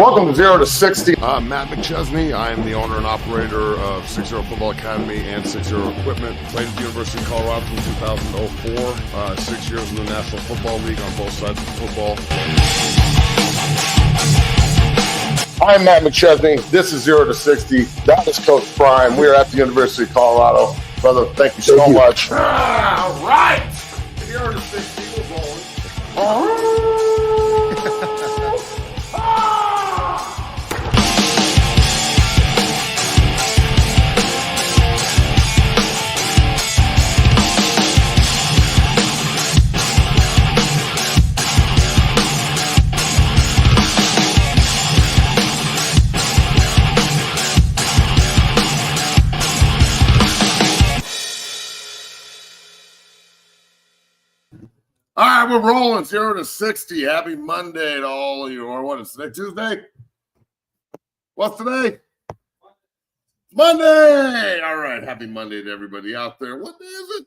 Welcome to 0 to 60. I'm Matt McChesney. I am the owner and operator of 6-0 Football Academy and 6-0 Equipment. Played at the University of Colorado from 2004. 6 years in the National Football League on both sides of football. I'm Matt McChesney. This is 0 to 60. That is Coach Prime. We are at the University of Colorado. Brother, thank you so much. All right. 0 to 60. We're rolling. All right, we're rolling 0 to 60. Happy Monday to all of you. Or what is today? Tuesday? What's today? Monday. All right. Happy Monday to everybody out there. What day is it?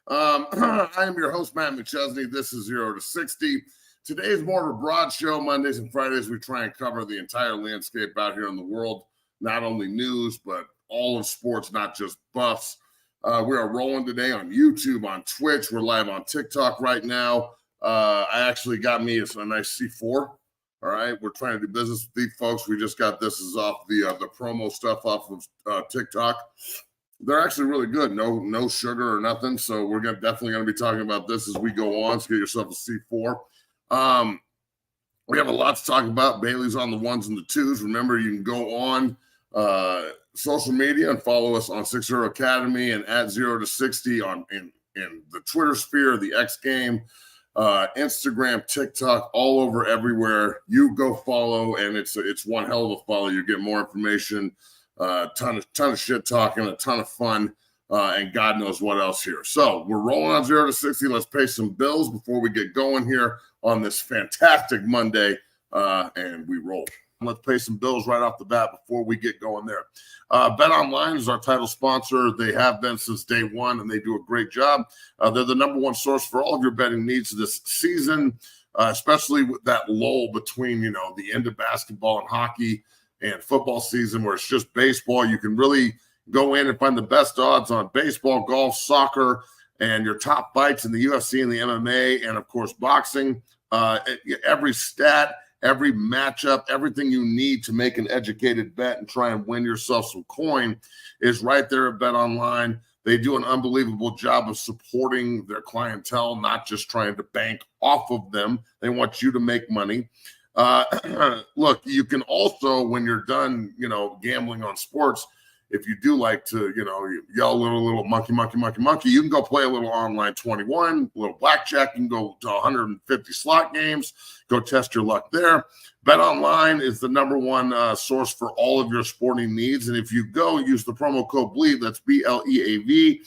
I am your host, Matt McChesney. This is 0 to 60. Today is more of a broad show. Mondays and Fridays, we try and cover the entire landscape out here in the world. Not only news, but all of sports, not just buffs. We are rolling today on YouTube, on Twitch. We're live on TikTok right now. I actually got me a nice C4. All right, we're trying to do business with these folks. We just got this is off the promo stuff off of TikTok. They're actually really good. No sugar or nothing. So we're definitely going to be talking about this as we go on. So get yourself a C4. We have a lot to talk about. Bailey's on the ones and the twos. Remember, you can go on social media and follow us on 6-0 Academy and at 0 to 60 in the Twitter sphere, the X game, Instagram, TikTok, all over everywhere. You go follow, and it's one hell of a follow. You get more information, ton of shit talking, a ton of fun, and God knows what else here. So we're rolling on 0 to 60. Let's pay some bills before we get going here on this fantastic Monday, and we roll. Let's pay some bills right off the bat before we get going there. BetOnline is our title sponsor. They have been since day one, and they do a great job. They're the number one source for all of your betting needs this season, especially with that lull between, the end of basketball and hockey and football season where it's just baseball. You can really go in and find the best odds on baseball, golf, soccer, and your top fights in the UFC and the MMA, and, of course, boxing. Every stat, every matchup, everything you need to make an educated bet and try and win yourself some coin is right there at BetOnline. They do an unbelievable job of supporting their clientele, not just trying to bank off of them. They want you to make money. Look, you can also, when you're done, gambling on sports, if you do like to, yell a little monkey, you can go play a little online 21, a little blackjack. You can go to 150 slot games, go test your luck there. BetOnline is the number one source for all of your sporting needs. And if you go use the promo code BLEAV, that's BLEAV,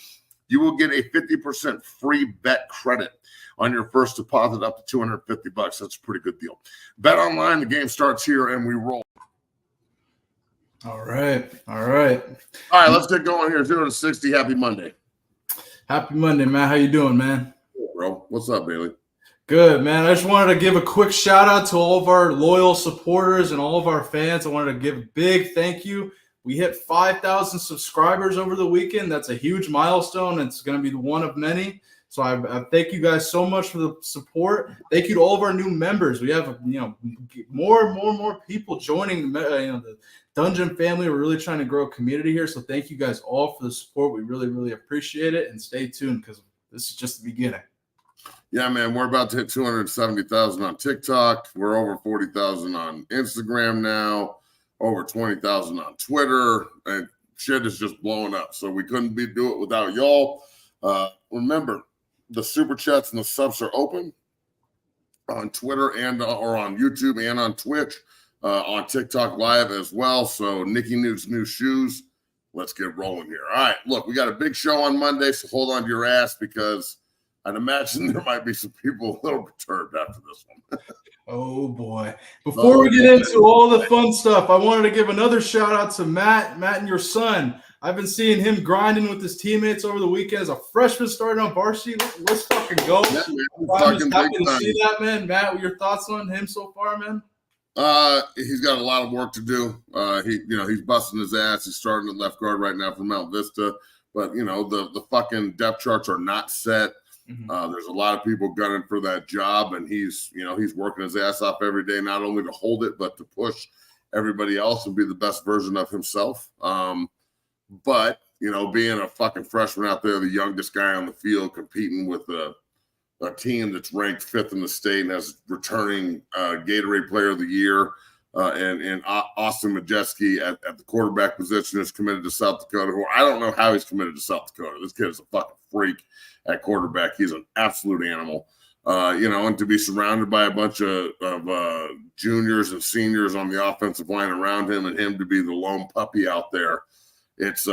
you will get a 50% free bet credit on your first deposit up to $250. That's a pretty good deal. BetOnline, the game starts here and we roll. All right. All right, let's get going here. 0 to 60. Happy Monday. Happy Monday, man. How you doing, man? Cool, bro. What's up, Bailey? Good, man. I just wanted to give a quick shout out to all of our loyal supporters and all of our fans. I wanted to give a big thank you. We hit 5,000 subscribers over the weekend. That's a huge milestone. It's going to be one of many. So I thank you guys so much for the support. Thank you to all of our new members. We have, more people joining the Dungeon family. We're really trying to grow a community here. So thank you guys all for the support. We really, really appreciate it. And stay tuned because this is just the beginning. Yeah, man, we're about to hit 270,000 on TikTok. We're over 40,000 on Instagram now, over 20,000 on Twitter, and shit is just blowing up. So we couldn't do it without y'all. Remember, the super chats and the subs are open on Twitter and or on YouTube and on Twitch, on TikTok live as well. So Nikki Newt's new shoes. Let's get rolling here. All right, look, we got a big show on Monday, so hold on to your ass because I'd imagine there might be some people a little perturbed after this one. Oh, boy. Before we get into all the fun stuff, I wanted to give another shout out to Matt and your son. I've been seeing him grinding with his teammates over the weekend as a freshman starting on varsity. Let's fucking go. Yeah, man, I'm just happy to see that, man. Matt, what are your thoughts on him so far, man? He's got a lot of work to do. He's busting his ass. He's starting at left guard right now for Mount Vista, but the fucking depth charts are not set. Mm-hmm. There's a lot of people gunning for that job, and he's working his ass off every day, not only to hold it, but to push everybody else and be the best version of himself. But being a fucking freshman out there, the youngest guy on the field, competing with a team that's ranked 5th in the state and has returning Gatorade Player of the Year, and Austin Majeski at the quarterback position is committed to South Dakota. Who I don't know how he's committed to South Dakota. This kid is a fucking freak at quarterback. He's an absolute animal. And to be surrounded by a bunch of juniors and seniors on the offensive line around him, and him to be the lone puppy out there, it's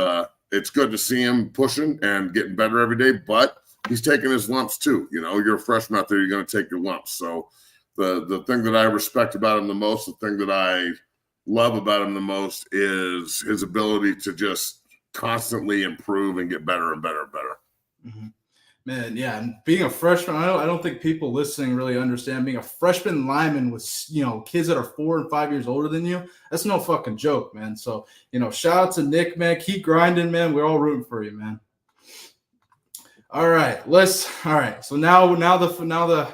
good to see him pushing and getting better every day, but he's taking his lumps too. You're a freshman out there, you're going to take your lumps. So the thing that I respect about him the most, the thing that I love about him the most, is his ability to just constantly improve and get better and better and better. Mm-hmm. Man, yeah, and being a freshman, I don't think people listening really understand. Being a freshman lineman with kids that are 4 and 5 years older than you, that's no fucking joke, man. So shout out to Nick, man. Keep grinding, man. We're all rooting for you, man. All right, so now the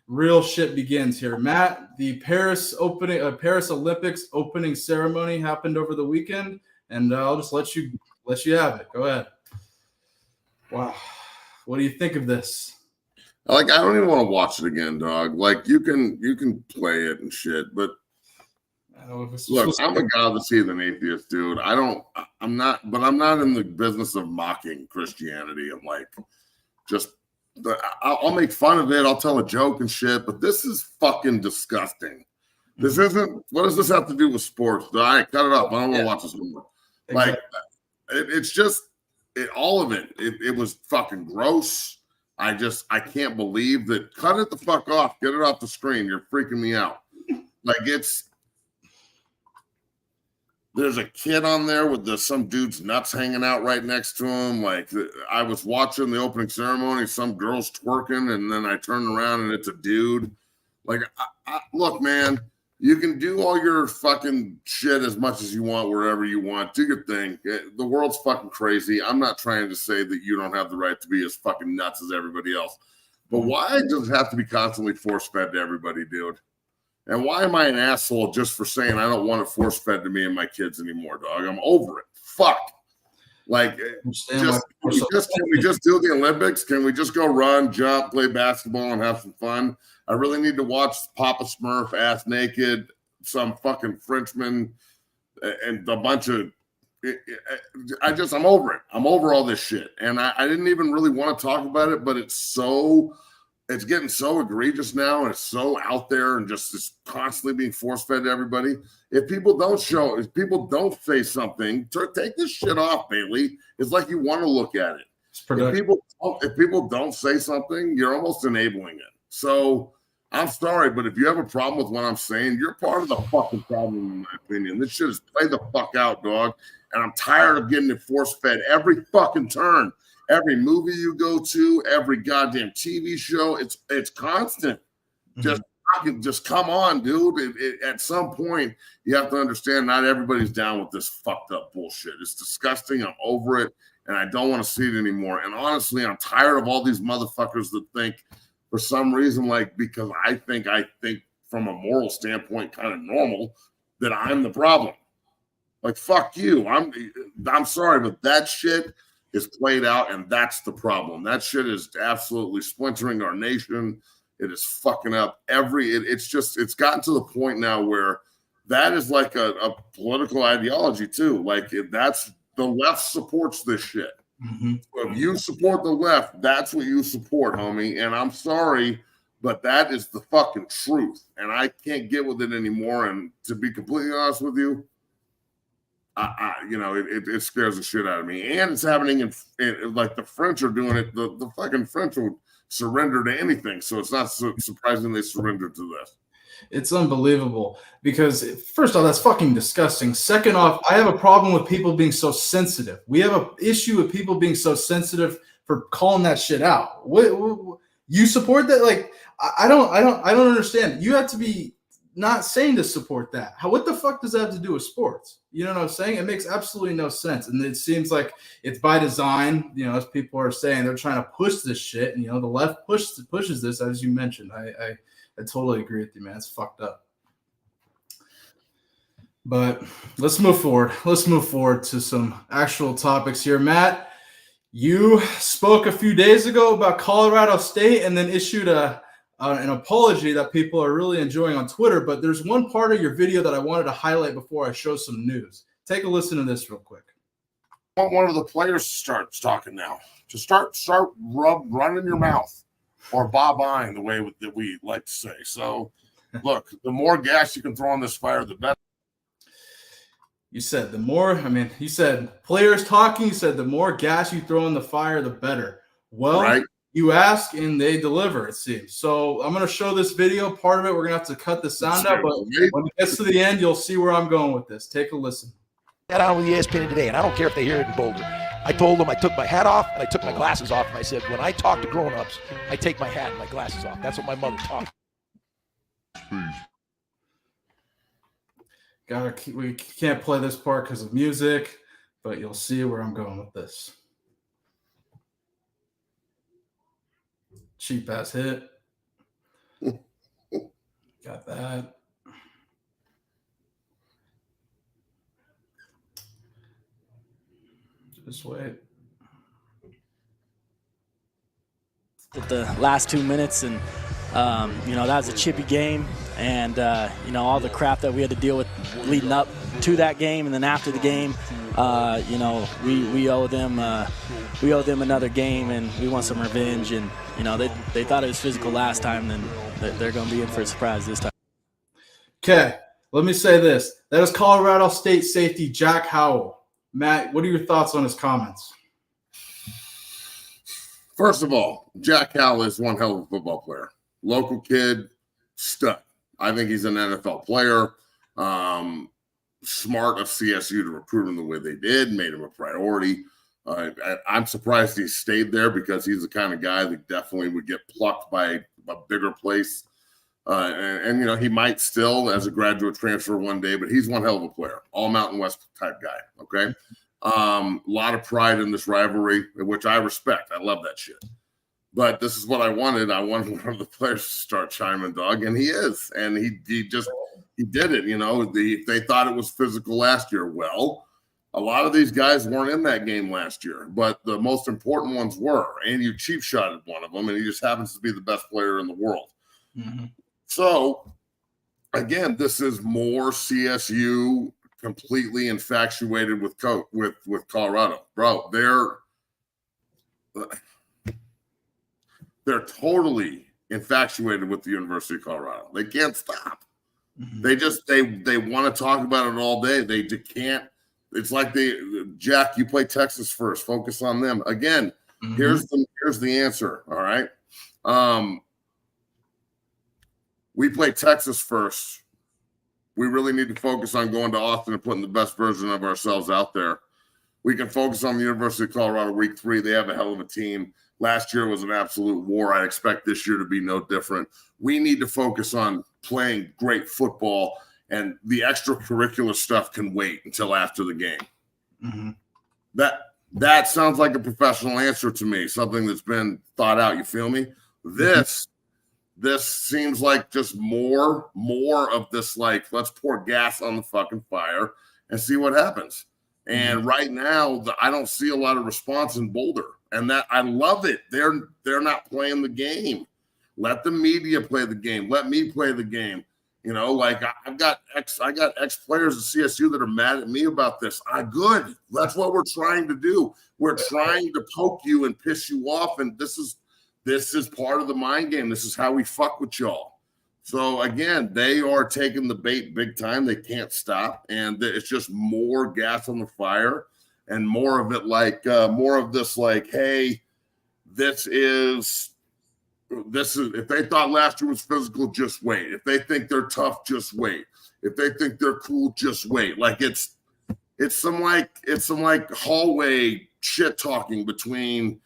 real shit begins here. Matt, the Paris Olympics opening ceremony happened over the weekend, and I'll just let you have it. Go ahead. Wow. What do you think of this? I don't even want to watch it again, dog. You can play it and shit, but look, I'm a godless heathen atheist, dude. I'm not in the business of mocking Christianity and I'll make fun of it. I'll tell a joke and shit, but this is fucking disgusting. This isn't. What does this have to do with sports? All right, cut it up. I don't want to watch this anymore. Exactly. It's just. All of it. It was fucking gross. I can't believe that. Cut it the fuck off. Get it off the screen. You're freaking me out. There's a kid on there with some dude's nuts hanging out right next to him. I was watching the opening ceremony, some girl's twerking, and then I turn around and it's a dude. Look, man. You can do all your fucking shit as much as you want, wherever you want. Do your thing. The world's fucking crazy. I'm not trying to say that you don't have the right to be as fucking nuts as everybody else. But why does it have to be constantly force-fed to everybody, dude? And why am I an asshole just for saying I don't want it force-fed to me and my kids anymore, dog? I'm over it. Fuck. Can we just do the Olympics? Can we just go run, jump, play basketball, and have some fun? I really need to watch Papa Smurf ass naked, some fucking Frenchman, and a bunch of. I'm over it. I'm over all this shit, and I didn't even really want to talk about it, but it's getting so egregious now, and it's so out there, and just constantly being force fed to everybody. If people don't say something, take this shit off, Bailey. It's like you want to look at it. If people don't say something, you're almost enabling it. So I'm sorry, but if you have a problem with what I'm saying, you're part of the fucking problem, in my opinion. This shit is play the fuck out, dog. And I'm tired of getting it force fed every fucking turn. Every movie you go to, every goddamn TV show, it's constant. Mm-hmm. Just come on, dude. At some point, you have to understand not everybody's down with this fucked up bullshit. It's disgusting. I'm over it, and I don't want to see it anymore. And honestly, I'm tired of all these motherfuckers that think, for some reason, because I think from a moral standpoint, kind of normal, that I'm the problem. Fuck you. I'm sorry, but that shit is played out, and that's the problem. That shit is absolutely splintering our nation. It is fucking up it's gotten to the point now where that is a political ideology too. That's the left supports this shit. Mm-hmm. So if you support the left, that's what you support, homie. And I'm sorry, but that is the fucking truth. And I can't get with it anymore. And to be completely honest with you, it scares the shit out of me. And it's happening in the French are doing it. The fucking French will surrender to anything. So it's not surprising they surrendered to this. It's unbelievable because first off, that's fucking disgusting. Second off, I have a problem with people being so sensitive. We have an issue with people being so sensitive for calling that shit out. What you support that? I don't understand. You have to be not saying to support that. What the fuck does that have to do with sports? You know what I'm saying? It makes absolutely no sense. And it seems like it's by design, as people are saying, they're trying to push this shit. And, the left pushes this, as you mentioned. I totally agree with you, man. It's fucked up. But let's move forward. Let's move forward to some actual topics here. Matt, you spoke a few days ago about Colorado State and then issued an apology that people are really enjoying on Twitter. But there's one part of your video that I wanted to highlight before I show some news. Take a listen to this real quick. I want one of the players to start talking now. To start running your mouth, or Bob Ian, the way that we like to say. So, look, the more gas you can throw on this fire, the better. You said you said players talking. You said the more gas you throw in the fire, the better. Well, right. You ask and they deliver, it seems. So I'm going to show this video. Part of it, we're going to have to cut the sound out. But when it gets to the end, you'll see where I'm going with this. Take a listen. Got on with ESPN today, and I don't care if they hear it in Boulder. I told them I took my hat off and I took my glasses off. And I said, when I talk to grown-ups, I take my hat and my glasses off. That's what my mother taught me. We can't play this part because of music, but you'll see where I'm going with this. Cheap ass hit. Got that. Just wait. The last 2 minutes, and that was a chippy game, and all the crap that we had to deal with leading up to that game, and then after the game, we owe them another game, and we want some revenge. And they thought it was physical last time, then they're going to be in for a surprise this time. Okay, let me say this: that is Colorado State safety Jack Howell. Matt, what are your thoughts on his comments? First of all, Jack Howell is one hell of a football player. Local kid, stud. I think he's an NFL player. Smart of CSU to recruit him the way they did, made him a priority. I'm surprised he stayed there because he's the kind of guy that definitely would get plucked by a bigger place. And he might still, as a graduate, transfer one day, but he's one hell of a player, all Mountain West type guy. Okay. A lot of pride in this rivalry, which I respect. I love that shit. But this is what I wanted. I wanted one of the players to start chiming, dog, and he is. And he did it. They thought it was physical last year. Well, a lot of these guys weren't in that game last year, but the most important ones were. And you cheap shotted one of them, and he just happens to be the best player in the world. Mm-hmm. So, again, this is more CSU completely infatuated with Colorado. Bro, they're totally infatuated with the University of Colorado. They can't stop. Mm-hmm. They want to talk about it all day. They just can't. It's like Jack, you play Texas first. Focus on them. Again, mm-hmm. Here's the answer, all right? We play Texas first. We really need to focus on going to Austin and putting the best version of ourselves out there. We can focus on the University of Colorado week 3. They have a hell of a team. Last year was an absolute war. I expect this year to be no different. We need to focus on playing great football, and the extracurricular stuff can wait until after the game. Mm-hmm. That sounds like a professional answer to me, something that's been thought out. You feel me? This seems like just more of this, like, let's pour gas on the fucking fire and see what happens. And right now, I don't see a lot of response in Boulder. And that I love it. They're not playing the game. Let the media play the game. Let me play the game. I got ex players at CSU that are mad at me about this. Good. That's what we're trying to do. We're trying to poke you and piss you off. And this is part of the mind game. This is how we fuck with y'all. So, again, they are taking the bait big time. They can't stop. And it's just more gas on the fire and more of it more of this like, hey, this is if they thought last year was physical, just wait. If they think they're tough, just wait. If they think they're cool, just wait. Like it's some hallway shit talking between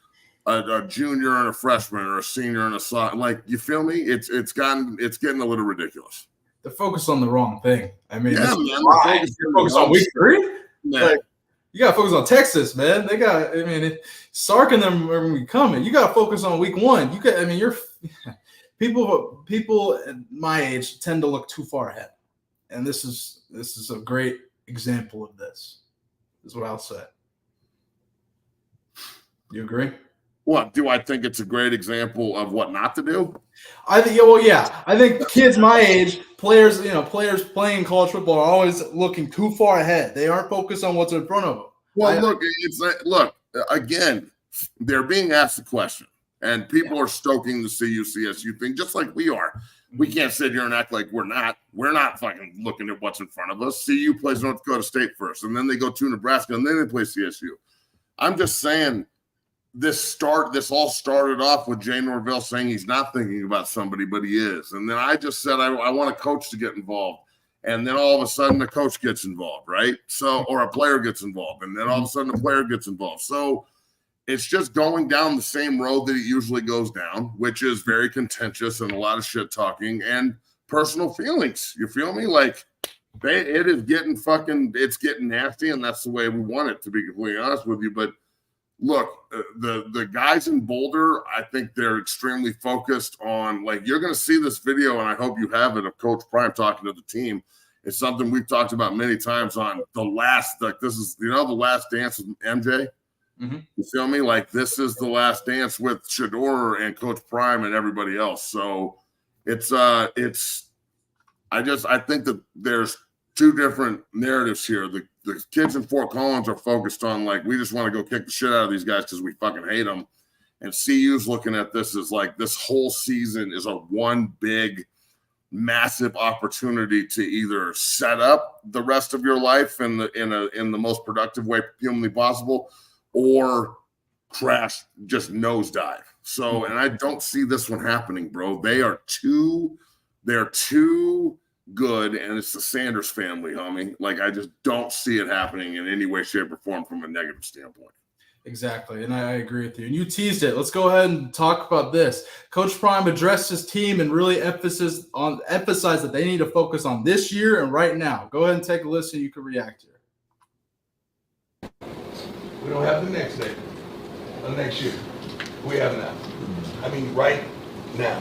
a junior and a freshman or a senior and a sophomore. Like, you feel me? It's getting a little ridiculous. they're focused on the wrong thing. I mean, Yeah, man, you're focused on week 3? Yeah. Like, you got to focus on Texas, man. They got, I mean, Sark and them are going to be coming. You got to focus on week 1. You got, I mean, people my age tend to look too far ahead. And this is a great example of this, is what I'll say. You agree? What, do I think it's a great example of what not to do? I think, I think kids my age, players playing college football are always looking too far ahead. They aren't focused on what's in front of them. Well, look, again, they're being asked the question, and people are stoking the CSU thing just like we are. We can't sit here and act like we're not. We're not fucking looking at what's in front of us. CU plays North Dakota State first, and then they go to Nebraska, and then they play CSU. I'm just saying, this all started off with Jay Norvell saying he's not thinking about somebody, but he is. And then I just said I want a coach to get involved. And then all of a sudden a coach gets involved, right? So, or a player gets involved. And then all of a sudden a player gets involved. So it's just going down the same road that it usually goes down, which is very contentious and a lot of shit talking and personal feelings. You feel me? Like, it is getting it's getting nasty, and that's the way we want it, to be completely honest with you. But look, the guys in Boulder, I think they're extremely focused on, like, you're going to see this video, and I hope you have it, of Coach Prime talking to the team. It's something we've talked about many times on the last, like, this is, the last dance with MJ. Mm-hmm. You feel me? Like, this is the last dance with Shedeur and Coach Prime and everybody else. So I think that there's two different narratives here. The kids in Fort Collins are focused on, like, we just want to go kick the shit out of these guys because we fucking hate them. And CU's looking at this as, like, this whole season is a one big, massive opportunity to either set up the rest of your life in the most productive way humanly possible, or crash, just nosedive. So, and I don't see this one happening, bro. They're too good, and it's the Sanders family, homie. Like, I just don't see it happening in any way, shape, or form from a negative standpoint. Exactly, and I agree with you. And you teased it. Let's go ahead and talk about this. Coach Prime addressed his team and really emphasized that they need to focus on this year and right now. Go ahead and take a listen. You can react here. We don't have the next day, the next year. We have now. I mean, right now.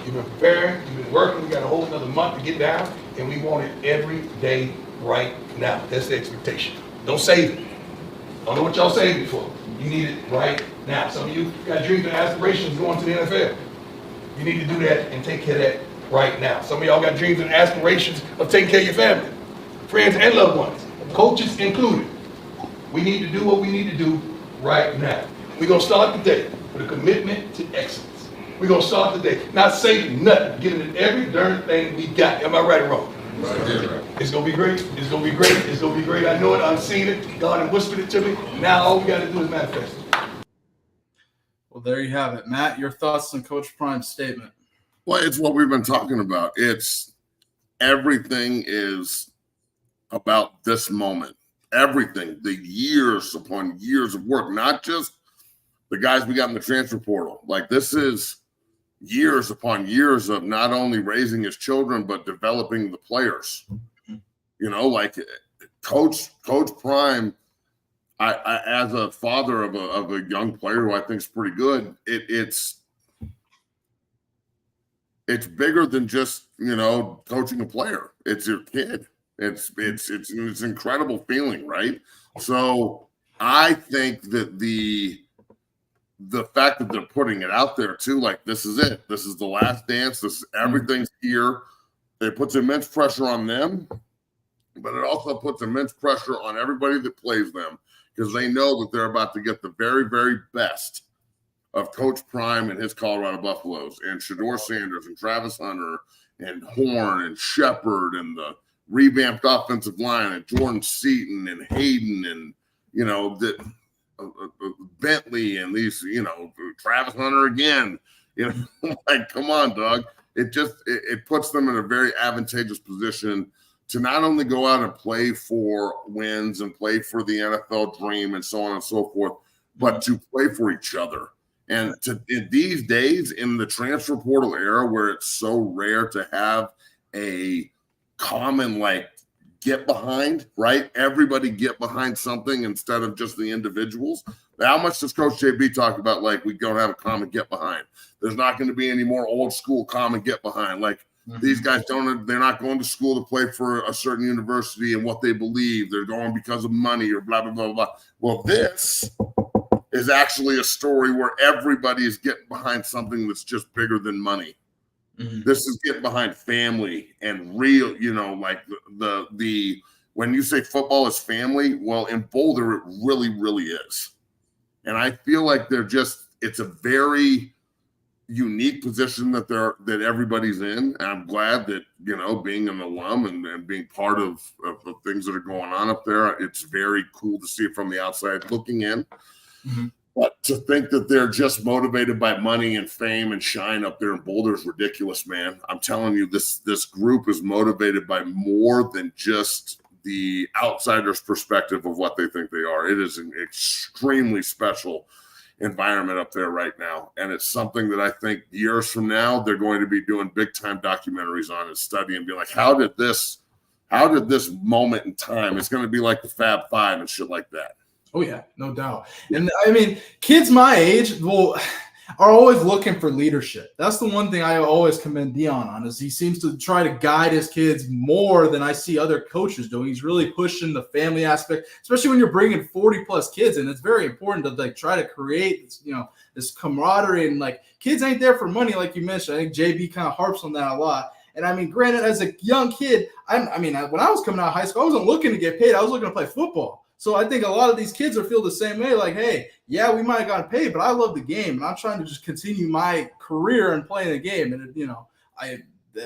You've been preparing, you've been working, we got a whole another month to get down, and we want it every day right now. That's the expectation. Don't save it. I don't know what y'all saved it for. You need it right now. Some of you got dreams and aspirations going to the NFL. You need to do that and take care of that right now. Some of y'all got dreams and aspirations of taking care of your family, friends and loved ones, coaches included. We need to do what we need to do right now. We're going to start the day with a commitment to excellence. We're going to start the day not saving nothing, giving it every darn thing we got. Am I right or wrong? Right. It's going to be great. It's going to be great. It's going to be great. I know it. I've seen it. God has whispered it to me. Now all we got to do is manifest it. Well, there you have it. Matt, your thoughts on Coach Prime's statement? Well, it's what we've been talking about. It's everything is about this moment. Everything, the years upon years of work, not just the guys we got in the transfer portal. Like, this is years upon years of not only raising his children, but developing the players. Like Coach Prime, I as a father of a young player who I think is pretty good, it's bigger than just, coaching a player. It's your kid. It's an incredible feeling, right? So I think that the fact that they're putting it out there too, like, this is it. This is the last dance. Everything's here. It puts immense pressure on them, but it also puts immense pressure on everybody that plays them, because they know that they're about to get the very, very best of Coach Prime and his Colorado Buffaloes, and Shedeur Sanders and Travis Hunter and Horn and Shepard and the revamped offensive line and Jordan Seaton and Hayden and, Bentley and these, Travis Hunter again, like, come on, dog. It puts them in a very advantageous position to not only go out and play for wins and play for the NFL dream and so on and so forth, but to play for each other. And in these days, in the transfer portal era, where it's so rare to have a common, like, get behind, right? Everybody get behind something instead of just the individuals. How much does Coach JB talk about, like, we don't have a common get behind? There's not going to be any more old school common get behind. Like, these guys they're not going to school to play for a certain university and what they believe. They're going because of money or blah, blah, blah, blah. Well, this is actually a story where everybody is getting behind something that's just bigger than money. This is getting behind family and real, like the when you say football is family, well, in Boulder, it really, really is. And I feel like it's a very unique position that everybody's in. And I'm glad that, being an alum and being part of the things that are going on up there, it's very cool to see it from the outside looking in. But to think that they're just motivated by money and fame and shine up there in Boulder is ridiculous, man. I'm telling you, this group is motivated by more than just the outsider's perspective of what they think they are. It is an extremely special environment up there right now. And it's something that I think years from now, they're going to be doing big time documentaries on and study and be like, how did this moment in time, it's going to be like the Fab Five and shit like that. Oh, yeah, no doubt. And I mean, kids my age are always looking for leadership. That's the one thing I always commend Dion on, is he seems to try to guide his kids more than I see other coaches doing. He's really pushing the family aspect, especially when you're bringing 40-plus kids in. It's very important to, like, try to create, this camaraderie. And, like, kids ain't there for money, like you mentioned. I think JB kind of harps on that a lot. And, I mean, granted, as a young kid, when I was coming out of high school, I wasn't looking to get paid. I was looking to play football. So I think a lot of these kids are feel the same way, like, hey, yeah, we might have gotten paid, but I love the game, and I'm trying to just continue my career and playing the game. And,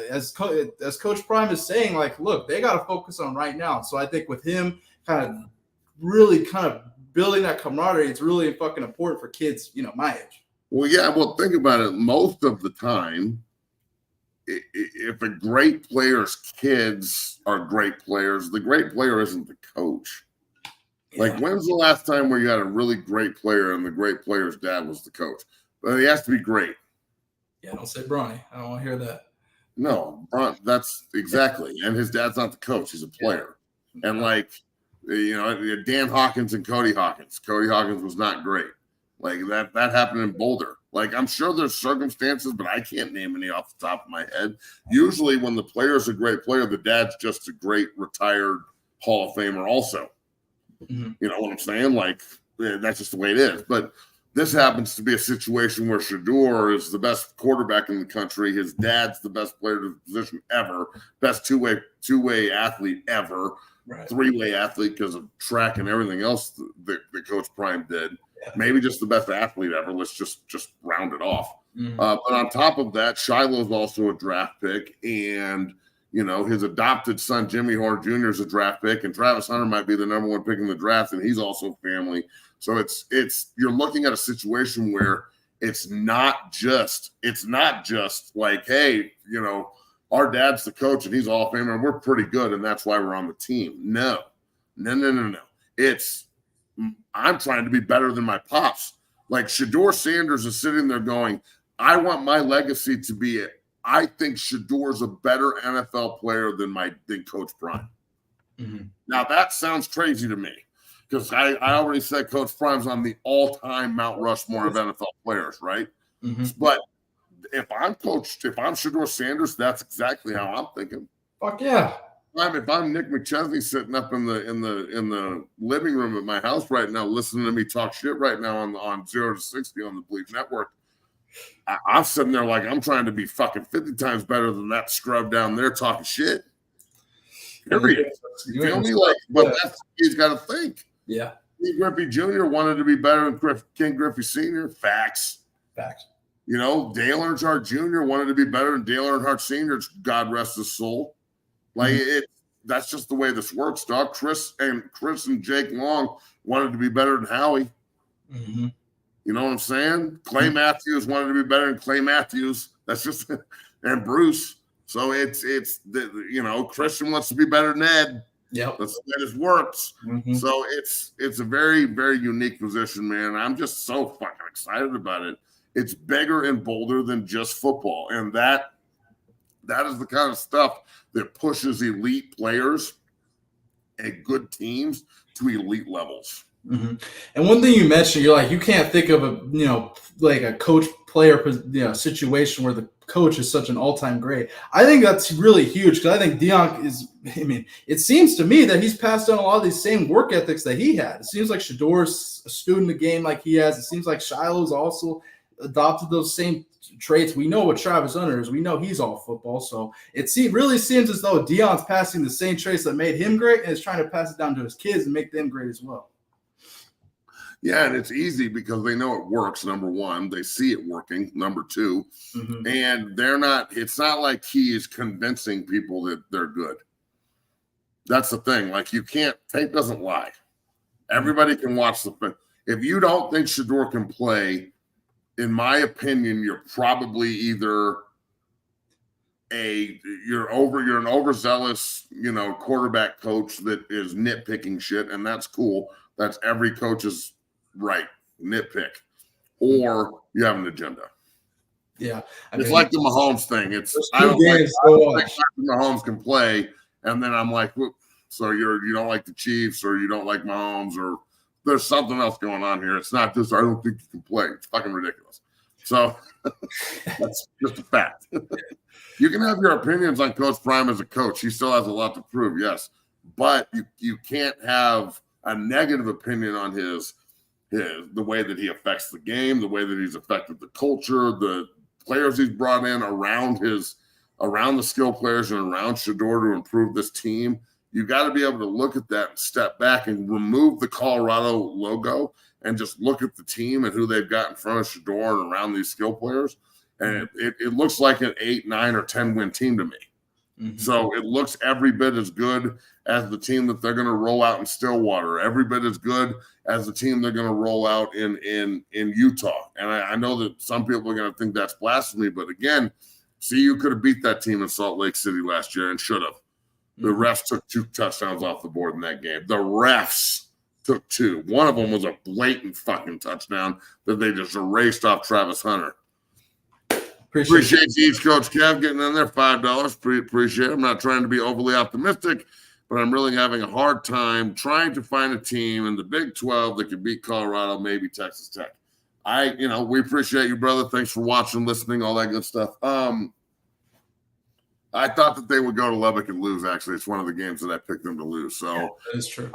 as Coach Prime is saying, like, look, they got to focus on right now. So I think with him kind of building that camaraderie, it's really fucking important for kids, my age. Well, yeah, think about it. Most of the time, if a great player's kids are great players, the great player isn't the coach. Like, when's the last time where you had a really great player and the great player's dad was the coach? But he has to be great. Yeah, don't say Bronny. I don't want to hear that. No, that's exactly. And his dad's not the coach. He's a player. Yeah. And, like, Dan Hawkins and Cody Hawkins. Cody Hawkins was not great. Like, that happened in Boulder. Like, I'm sure there's circumstances, but I can't name any off the top of my head. Usually when the player's a great player, the dad's just a great retired Hall of Famer also. You know what I'm saying? Like, that's just the way it is. But this happens to be a situation where Shedeur is the best quarterback in the country. His dad's the best player to the position ever, best two-way athlete ever, right. Three-way athlete because of track and everything else that Coach Prime did. Yeah. Maybe just the best athlete ever. Let's just round it off. But on top of that, Shiloh's also a draft pick, and his adopted son, Jimmy Horn Jr. is a draft pick, and Travis Hunter might be the number one pick in the draft, and he's also family. So you're looking at a situation where it's not just like, hey, our dad's the coach and he's all famer and we're pretty good and that's why we're on the team. No. I'm trying to be better than my pops. Like, Shedeur Sanders is sitting there going, I want my legacy to be it. I think Shedeur's a better NFL player than Coach Prime. Now, that sounds crazy to me because I already said Coach Prime's on the all-time Mount Rushmore of NFL players, right? But if I'm Shedeur Sanders, that's exactly how I'm thinking. Fuck yeah. If I'm Nick McChesney sitting up in the living room at my house right now, listening to me talk shit right now on 0 to 60 on the Bleach Network, I'm sitting there like I'm trying to be fucking 50 times better than that scrub down there talking shit. Period. You feel me? Like, but that's what he's got to think. Yeah. King Griffey Jr. wanted to be better than King Griffey Sr. Facts. Dale Earnhardt Jr. wanted to be better than Dale Earnhardt Sr. God rest his soul. Like, that's just the way this works, dog. Chris and Jake Long wanted to be better than Howie. You know what I'm saying? Clay Matthews wanted to be better than Clay Matthews. That's just and Bruce. So it's Christian wants to be better than Ed. Yep. That's the way this works. So it's a very, very unique position, man. I'm just so fucking excited about it. It's bigger in Boulder than just football. And that That is the kind of stuff that pushes elite players and good teams to elite levels. Mm-hmm. And one thing you mentioned, you're like, you can't think of like a coach player, situation where the coach is such an all-time great. I think that's really huge because I think Deion is, it seems to me that he's passed on a lot of these same work ethics that he had. It seems like Shedeur's a student of the game like he has. It seems like Shiloh's also adopted those same traits. We know what Travis Hunter is. We know he's all football. So it really seems as though Deion's passing the same traits that made him great and is trying to pass it down to his kids and make them great as well. Yeah, and it's easy because they know it works, number one. They see it working, number two. Mm-hmm. And it's not like he is convincing people that they're good. That's the thing. Like, tape doesn't lie. Everybody can watch the film. If you don't think Shedeur can play, in my opinion, you're probably either you're an overzealous, quarterback coach that is nitpicking shit, and that's cool. That's every coach's right, nitpick, or you have an agenda. Yeah, it's like the Mahomes thing. I don't think Mahomes can play, and then I'm like, so you don't like the Chiefs, or you don't like Mahomes, or there's something else going on here. It's not just I don't think you can play. It's fucking ridiculous. So that's just a fact. You can have your opinions on Coach Prime as a coach. He still has a lot to prove, yes, but you can't have a negative opinion on the way that he affects the game, the way that he's affected the culture, the players he's brought in around the skill players and around Shedeur to improve this team. You got to be able to look at that and step back and remove the Colorado logo and just look at the team and who they've got in front of Shedeur and around these skill players. And it looks like an 8, 9, or 10 win team to me. Mm-hmm. So it looks every bit as good as the team that they're going to roll out in Stillwater, every bit as good as the team they're going to roll out in Utah. And I know that some people are going to think that's blasphemy, but again, CSU could have beat that team in Salt Lake City last year and should have. The refs took 2 touchdowns off the board in that game. The refs took 2. One of them was a blatant fucking touchdown that they just erased off Travis Hunter. Appreciate you, Coach Kev, getting in there, $5. Appreciate it. I'm not trying to be overly optimistic, but I'm really having a hard time trying to find a team in the Big 12 that could beat Colorado, maybe Texas Tech. We appreciate you, brother. Thanks for watching, listening, all that good stuff. I thought that they would go to Lubbock and lose, actually. It's one of the games that I picked them to lose. So yeah, that is true.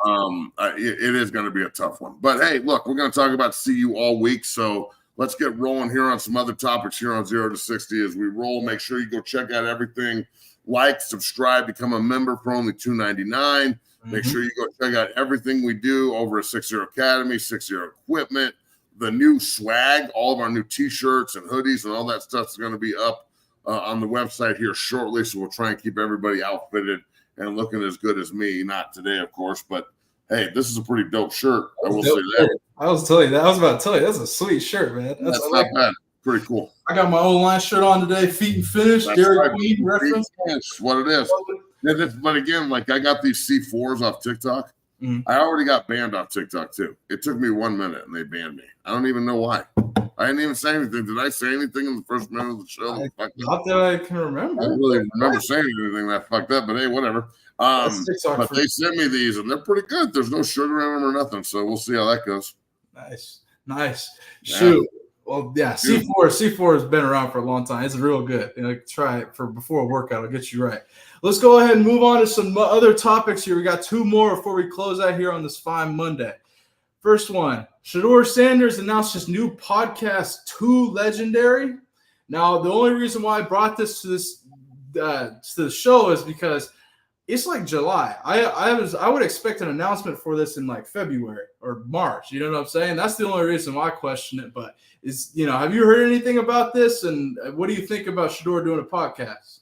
It is going to be a tough one. But, hey, look, we're going to talk about CU all week, so let's get rolling here on some other topics here on 0 to 60 as we roll. Make sure you go check out everything. Like, subscribe, become a member for only $2.99. Mm-hmm. Make sure you go check out everything we do over at 60 Academy, 60 Equipment, the new swag, all of our new T-shirts and hoodies and all that stuff is going to be up on the website here shortly. So we'll try and keep everybody outfitted and looking as good as me. Not today, of course, but hey, this is a pretty dope shirt. I will say that. I was about to tell you, that's a sweet shirt, man. That's not bad. Pretty cool. I got my old line shirt on today, feet and finish, Dairy Queen reference. That's what it is. But again, like I got these C4s off TikTok. I already got banned off TikTok too. It took me 1 minute and they banned me. I don't even know why. I didn't even say anything. Did I say anything in the first minute of the show? Not that I can remember. I don't really remember saying anything that fucked up, but hey, whatever. But they sent me these and they're pretty good. There's no sugar in them or nothing. So we'll see how that goes. Nice. Shoot. Well, yeah, C4 has been around for a long time. It's real good. Try it for before a workout. It'll get you right. Let's go ahead and move on to some other topics here. We got 2 more before we close out here on this fine Monday. First one, Shedeur Sanders announced his new podcast, Too Legendary. Now, the only reason why I brought this to the show is because it's like July. I would expect an announcement for this in like February or March. You know what I'm saying? That's the only reason why I question it. But have you heard anything about this? And what do you think about Shedeur doing a podcast?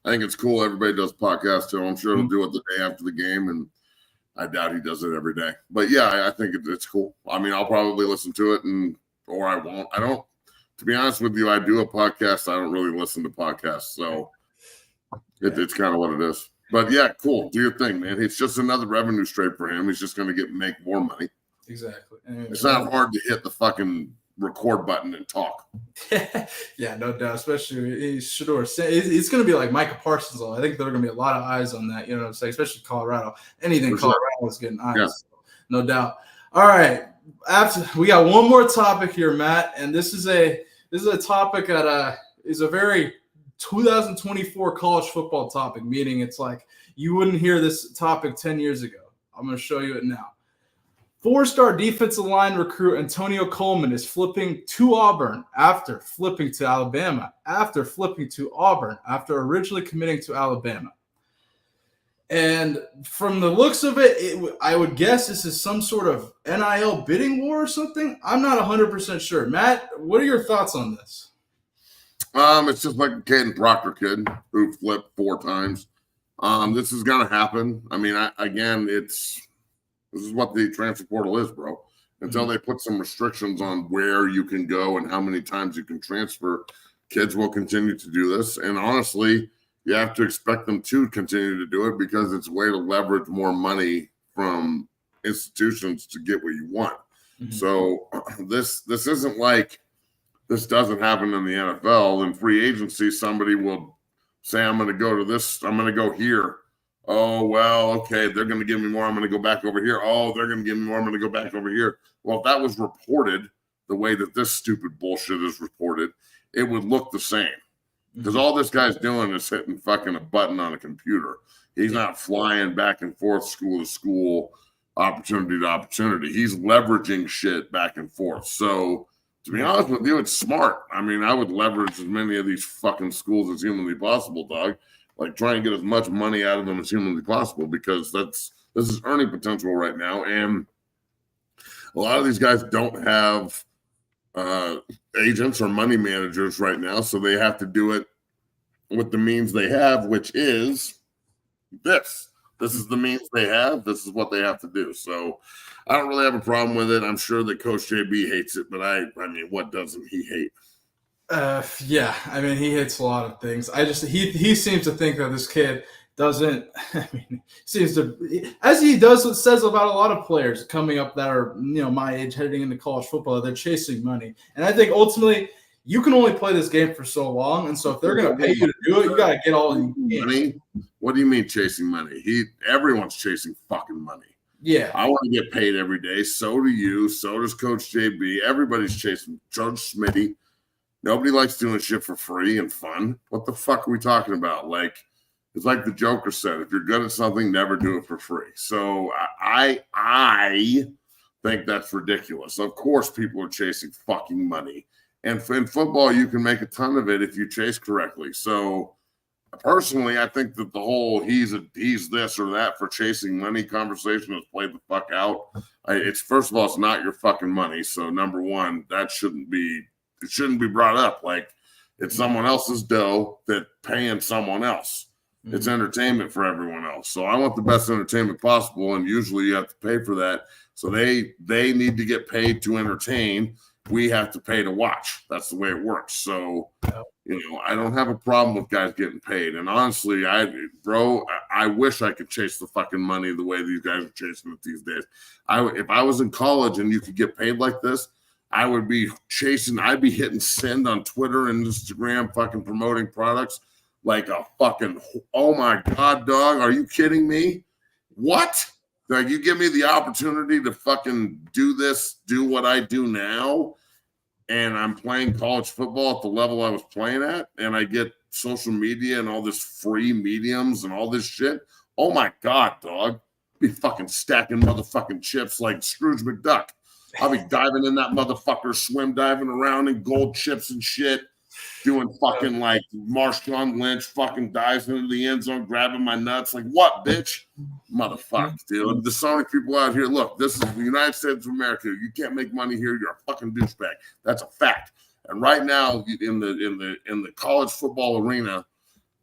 I think it's cool. Everybody does podcasts too. I'm sure he'll do it the day after the game, and I doubt he does it every day. But yeah, I think it's cool. I mean, I'll probably listen to it, or I won't. I don't. To be honest with you, I do a podcast. I don't really listen to podcasts, so it's kind of what it is. But yeah, cool. Do your thing, man. It's just another revenue stream for him. He's just going to make more money. Exactly. It's not hard to hit the fucking record button and talk. Yeah, no doubt. Especially Shedeur. It's going to be like Micah Parsons. I think there are going to be a lot of eyes on that. You know what I'm saying? Especially Colorado. Anything For sure. Colorado is getting eyes. Yeah. So, no doubt. All right. We got one more topic here, Matt, and this is a topic that is a very 2024 college football topic. Meaning, it's like you wouldn't hear this topic 10 years ago. I'm going to show you it now. 4-star defensive line recruit Antonio Coleman is flipping to Auburn after flipping to Alabama, after flipping to Auburn, after originally committing to Alabama. And from the looks of it, I would guess this is some sort of NIL bidding war or something. I'm not 100% sure. Matt, what are your thoughts on this? It's just like a Caden Proctor kid who flipped 4 times. This is going to happen. I mean, this is what the transfer portal is, bro. Until they put some restrictions on where you can go and how many times you can transfer, kids will continue to do this. And honestly, you have to expect them to continue to do it because it's a way to leverage more money from institutions to get what you want. Mm-hmm. So this isn't like this doesn't happen in the NFL. In free agency, somebody will say, I'm going to go to this, I'm going to go here. Oh, well, okay, they're going to give me more. I'm going to go back over here. Oh, they're going to give me more. I'm going to go back over here. Well, if that was reported the way that this stupid bullshit is reported, it would look the same. Because all this guy's doing is hitting fucking a button on a computer. He's not flying back and forth school to school, opportunity to opportunity. He's leveraging shit back and forth. So, to be honest with you, it's smart. I mean, I would leverage as many of these fucking schools as humanly possible, dog. Like, try and get as much money out of them as humanly possible because this is earning potential right now. And a lot of these guys don't have agents or money managers right now, so they have to do it with the means they have, which is this. This is the means they have. This is what they have to do. So I don't really have a problem with it. I'm sure that Coach JB hates it, but I mean, what doesn't he hate? Yeah, I mean, he hates a lot of things. He seems to think that this kid doesn't. I mean, seems to, as he does, says about a lot of players coming up that are my age, heading into college football. They're chasing money, and I think ultimately you can only play this game for so long. And so if they're going to pay you to do it, you got to get all you can. Money? What do you mean chasing money? Everyone's chasing fucking money. Yeah, I want to get paid every day. So do you. So does Coach JB. Everybody's chasing. Judge Smitty. Nobody likes doing shit for free and fun. What the fuck are we talking about? Like, it's like the Joker said, if you're good at something, never do it for free. So I think that's ridiculous. Of course, people are chasing fucking money. And in football, you can make a ton of it if you chase correctly. So personally, I think that the whole he's this or that for chasing money conversation has played the fuck out. It's first of all, it's not your fucking money. So number one, it shouldn't be brought up. Like, it's someone else's dough that paying someone else. Mm-hmm. It's entertainment for everyone else. So I want the best entertainment possible, and usually you have to pay for that. So they need to get paid to entertain. We have to pay to watch. That's the way it works. So, I don't have a problem with guys getting paid. And honestly, I wish I could chase the fucking money the way these guys are chasing it these days. If I was in college and you could get paid like this, I would be chasing. I'd be hitting send on Twitter and Instagram, fucking promoting products like a fucking. Oh my god, dog! Are you kidding me? What? Like, you give me the opportunity to fucking do this, do what I do now, and I'm playing college football at the level I was playing at, and I get social media and all this free mediums and all this shit. Oh my god, dog! Be fucking stacking motherfucking chips like Scrooge McDuck. I'll be diving in that motherfucker, swim diving around in gold chips and shit, doing fucking like Marshawn Lynch fucking dives into the end zone, grabbing my nuts. Like, what, bitch? Motherfucker, dude. The Sonic people out here, look, this is the United States of America. You can't make money here. You're a fucking douchebag. That's a fact. And right now, in the college football arena,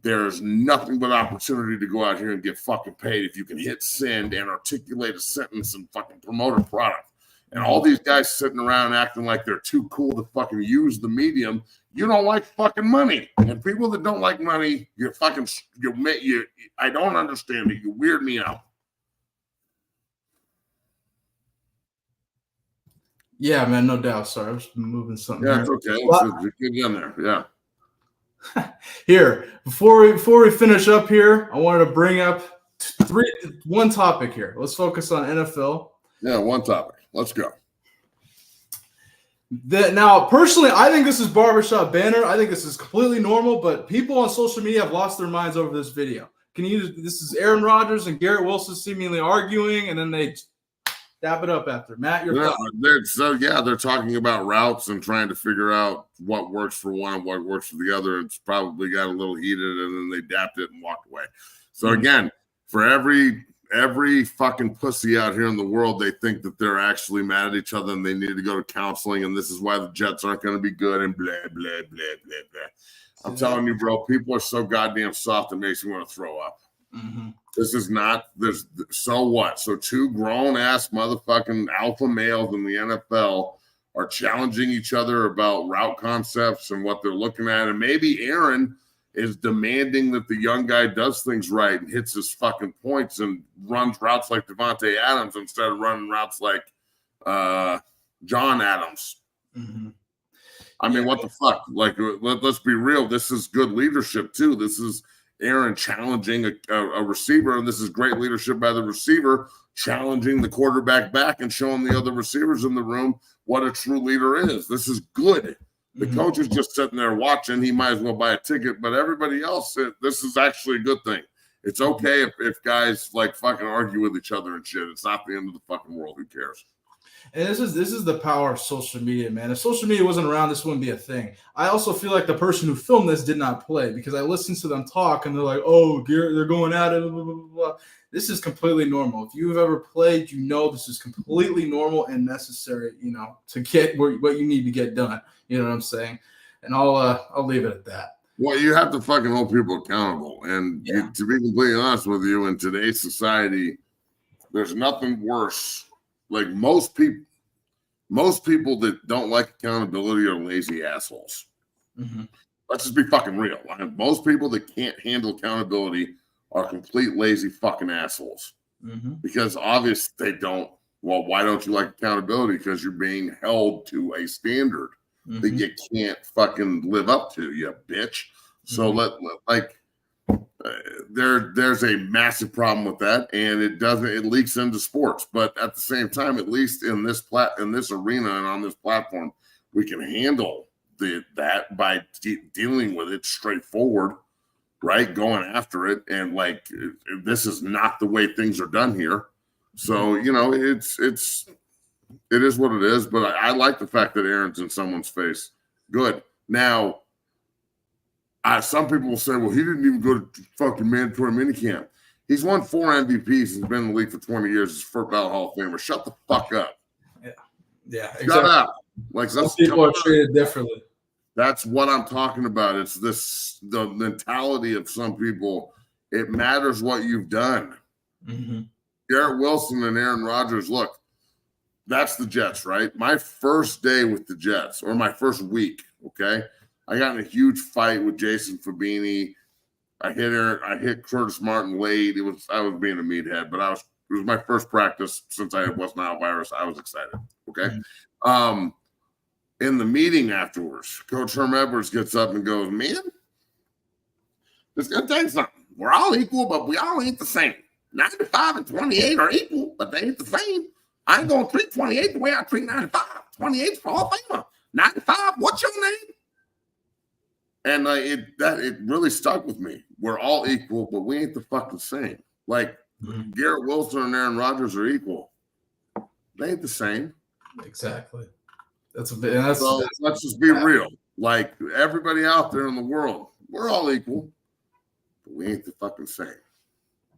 there's nothing but opportunity to go out here and get fucking paid if you can hit send and articulate a sentence and fucking promote a product. And all these guys sitting around acting like they're too cool to fucking use the medium. You don't like fucking money. And people that don't like money, I don't understand it. You weird me out. Yeah, man, no doubt. Sorry, I was moving something. Yeah, here. it's okay. Let's get in there. Yeah. Here, before we finish up here, I wanted to bring up one topic here. Let's focus on NFL. Yeah, one topic. Let's go. Now, personally, I think this is barbershop banner. I think this is completely normal, but people on social media have lost their minds over this video. This is Aaron Rodgers and Garrett Wilson seemingly arguing, and then they dap it up after. Matt, your thoughts? They're talking about routes and trying to figure out what works for one and what works for the other. It's probably got a little heated, and then they dapped it and walked away. So again, for every fucking pussy out here in the world, they think that they're actually mad at each other and they need to go to counseling, and this is why the Jets aren't going to be good and blah, blah, blah, blah, blah. I'm telling you, bro, people are so goddamn soft it makes me want to throw up. Mm-hmm. This is not – there's so what? So two grown-ass motherfucking alpha males in the NFL are challenging each other about route concepts and what they're looking at, and maybe Aaron – is demanding that the young guy does things right and hits his fucking points and runs routes like Devontae Adams instead of running routes like John Adams. Mm-hmm. I mean, what the fuck? Like, let's be real. This is good leadership, too. This is Aaron challenging a receiver, and this is great leadership by the receiver challenging the quarterback back and showing the other receivers in the room what a true leader is. This is good. The coach is just sitting there watching. He might as well buy a ticket. But everybody else, this is actually a good thing. It's okay if guys like fucking argue with each other and shit. It's not the end of the fucking world. Who cares? And this is the power of social media, man. If social media wasn't around, this wouldn't be a thing. I also feel like the person who filmed this did not play because I listened to them talk and they're like, "Oh, Garrett, they're going at it." Blah, blah, blah, blah. This is completely normal. If you've ever played, you know this is completely normal and necessary, to get what you need to get done. You know what I'm saying? And I'll leave it at that. Well, you have to fucking hold people accountable. And to be completely honest with you, in today's society, there's nothing worse. Like most people that don't like accountability are lazy assholes. Mm-hmm. Let's just be fucking real. Most people that can't handle accountability are complete lazy fucking assholes. Mm-hmm. Because obviously they don't. Well, why don't you like accountability? Because you're being held to a standard that you can't fucking live up to, you bitch. So there's a massive problem with that, and it leaks into sports. But at the same time, at least in this arena and on this platform, we can handle that by dealing with it straightforward, right? Going after it, and this is not the way things are done here. So it is what it is, but I like the fact that Aaron's in someone's face. Good. Now, some people will say, well, he didn't even go to fucking mandatory minicamp. He's won 4 MVPs and has been in the league for 20 years. He's first ballot Hall of Famer. Shut the fuck up. Yeah, Shut exactly. up. Some people are treated differently. That's what I'm talking about. It's the mentality of some people. It matters what you've done. Mm-hmm. Garrett Wilson and Aaron Rodgers, look, that's the Jets, right? My first day with the Jets, or my first week, okay? I got in a huge fight with Jason Fabini. I hit Curtis Martin late. I was being a meathead, but it was my first practice since I was not virus. I was excited. Okay. Mm-hmm. In the meeting afterwards, Coach Herm Edwards gets up and goes, "Man, just gonna tell you something. We're all equal, but we all ain't the same. 95 and 28 are equal, but they ain't the same. I ain't gonna treat 28 the way I treat 95. 28's for Hall of Famer. 95, what's your name?" And it really stuck with me. We're all equal, but we ain't the fucking same. Garrett Wilson and Aaron Rodgers are equal. They ain't the same. Exactly. So let's just be real. Like everybody out there in the world, we're all equal, but we ain't the fucking same.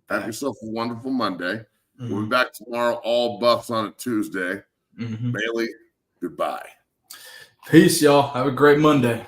Have yourself a wonderful Monday. Mm-hmm. We'll be back tomorrow, all Buffs on a Tuesday. Mm-hmm. Bailey, goodbye. Peace, y'all. Have a great Monday.